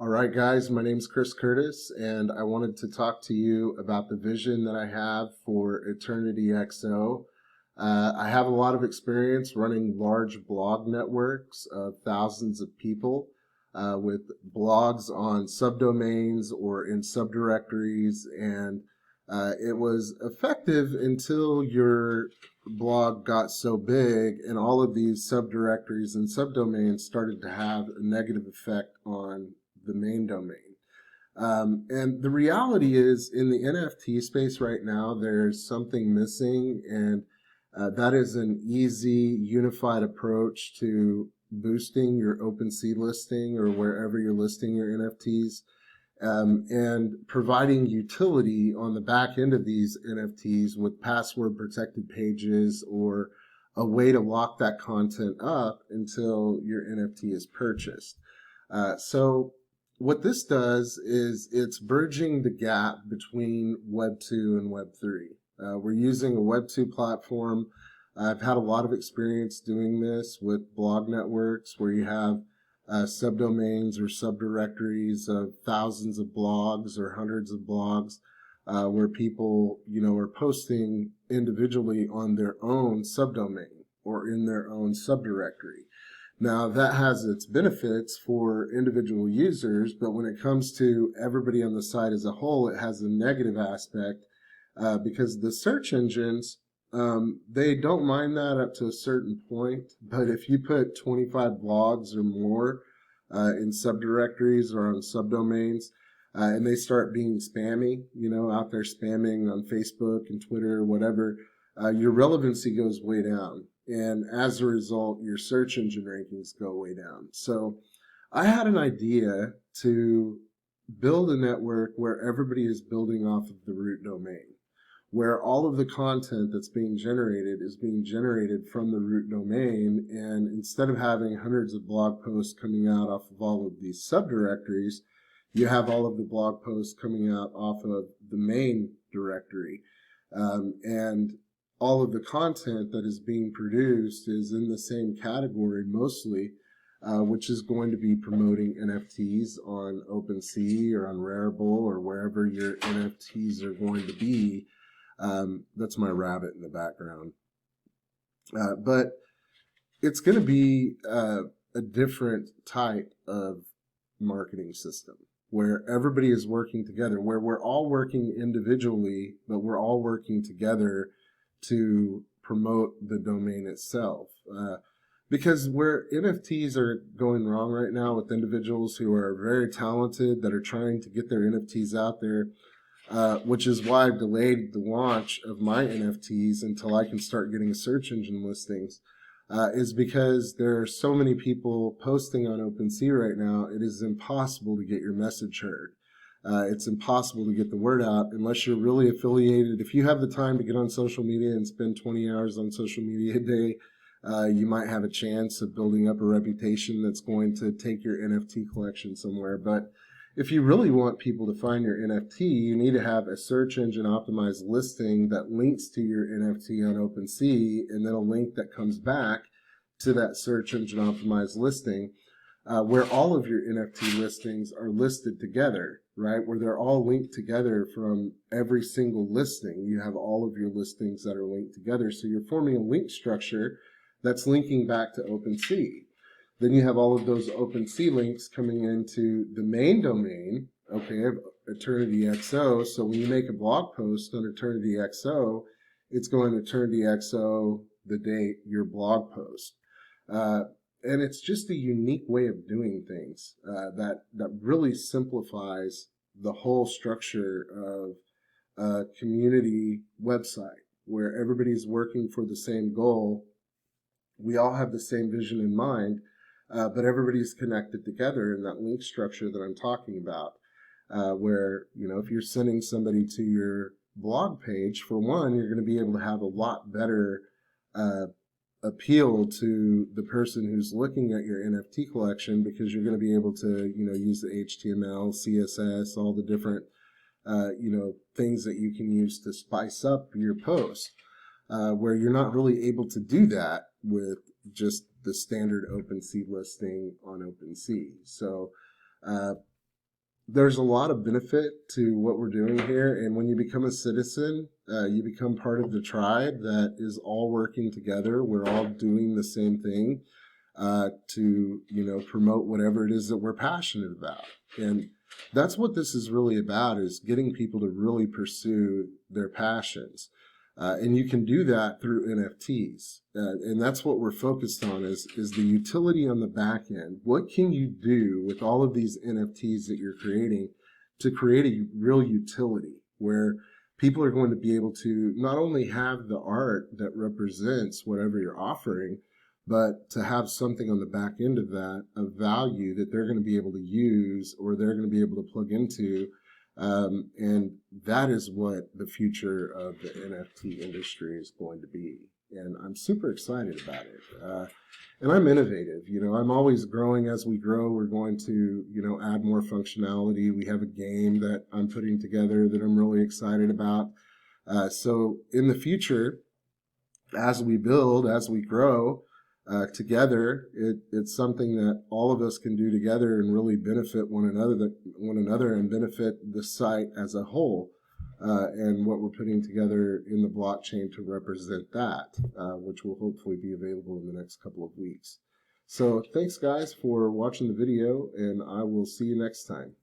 All right, guys, my name's Chris Curtis, and I wanted to talk to you about the vision that I have for Eternity XO. I have a lot of experience running large blog networks of thousands of people with blogs on subdomains or in subdirectories, and it was effective until your blog got so big and all of these subdirectories and subdomains started to have a negative effect on the main domain. And the reality is, in the NFT space right now, there's something missing, and that is an easy, unified approach to boosting your OpenSea listing or wherever you're listing your NFTs, and providing utility on the back end of these NFTs with password protected pages or a way to lock that content up until your NFT is purchased. So what this does is it's bridging the gap between Web 2 and Web 3. We're using a Web 2 platform. I've had a lot of experience doing this with blog networks where you have subdomains or subdirectories of thousands of blogs or hundreds of blogs where people, are posting individually on their own subdomain or in their own subdirectory. Now, that has its benefits for individual users, but when it comes to everybody on the site as a whole, it has a negative aspect because the search engines, they don't mind that up to a certain point, but if you put 25 blogs or more in subdirectories or on subdomains, and they start being spammy, out there spamming on Facebook and Twitter or whatever, your relevancy goes way down. And as a result, your search engine rankings go way down. So I had an idea to build a network where everybody is building off of the root domain, where all of the content that's being generated is being generated from the root domain. And instead of having hundreds of blog posts coming out off of all of these subdirectories, you have all of the blog posts coming out off of the main directory. And all of the content that is being produced is in the same category mostly, which is going to be promoting NFTs on OpenSea or on Rarible or wherever your NFTs are going to be. That's my rabbit in the background. But it's going to be a different type of marketing system where everybody is working together, where we're all working individually, but we're all working together to promote the domain itself. Because where NFTs are going wrong right now with individuals who are very talented that are trying to get their NFTs out there, which is why I've delayed the launch of my NFTs until I can start getting search engine listings, is because there are so many people posting on OpenSea right now, it is impossible to get your message heard. It's impossible to get the word out unless you're really affiliated. If you have the time to get on social media and spend 20 hours on social media a day, you might have a chance of building up a reputation that's going to take your NFT collection somewhere. But if you really want people to find your NFT, you need to have a search engine optimized listing that links to your NFT on OpenSea, and then a link that comes back to that search engine optimized listing, where all of your NFT listings are listed together, right? Where they're all linked together from every single listing. You have all of your listings that are linked together. So you're forming a link structure that's linking back to OpenSea. Then you have all of those OpenSea links coming into the main domain, okay, of Eternity XO. So when you make a blog post on Eternity XO, it's going to Eternity XO the date your blog post. And it's just a unique way of doing things that really simplifies the whole structure of a community website where everybody's working for the same goal. We all have the same vision in mind, but everybody's connected together in that link structure that I'm talking about, where, if you're sending somebody to your blog page, for one, you're going to be able to have a lot better appeal to the person who's looking at your NFT collection, because you're going to be able to, use the HTML, CSS, all the different, things that you can use to spice up your post, where you're not really able to do that with just the standard OpenSea listing on OpenSea. So there's a lot of benefit to what we're doing here. And when you become a citizen, you become part of the tribe that is all working together. We're all doing the same thing to, promote whatever it is that we're passionate about. And that's what this is really about, is getting people to really pursue their passions. And you can do that through NFTs. And that's what we're focused on is the utility on the back end. What can you do with all of these NFTs that you're creating to create a real utility where people are going to be able to not only have the art that represents whatever you're offering, but to have something on the back end of that, of value that they're going to be able to use or they're going to be able to plug into. And that is what the future of the NFT industry is going to be. And I'm super excited about it. And I'm innovative. I'm always growing as we grow. We're going to, add more functionality. We have a game that I'm putting together that I'm really excited about. So in the future, as we build, as we grow, together, it's something that all of us can do together and really benefit one another and benefit the site as a whole, and what we're putting together in the blockchain to represent that, which will hopefully be available in the next couple of weeks. So thanks guys for watching the video, and I will see you next time.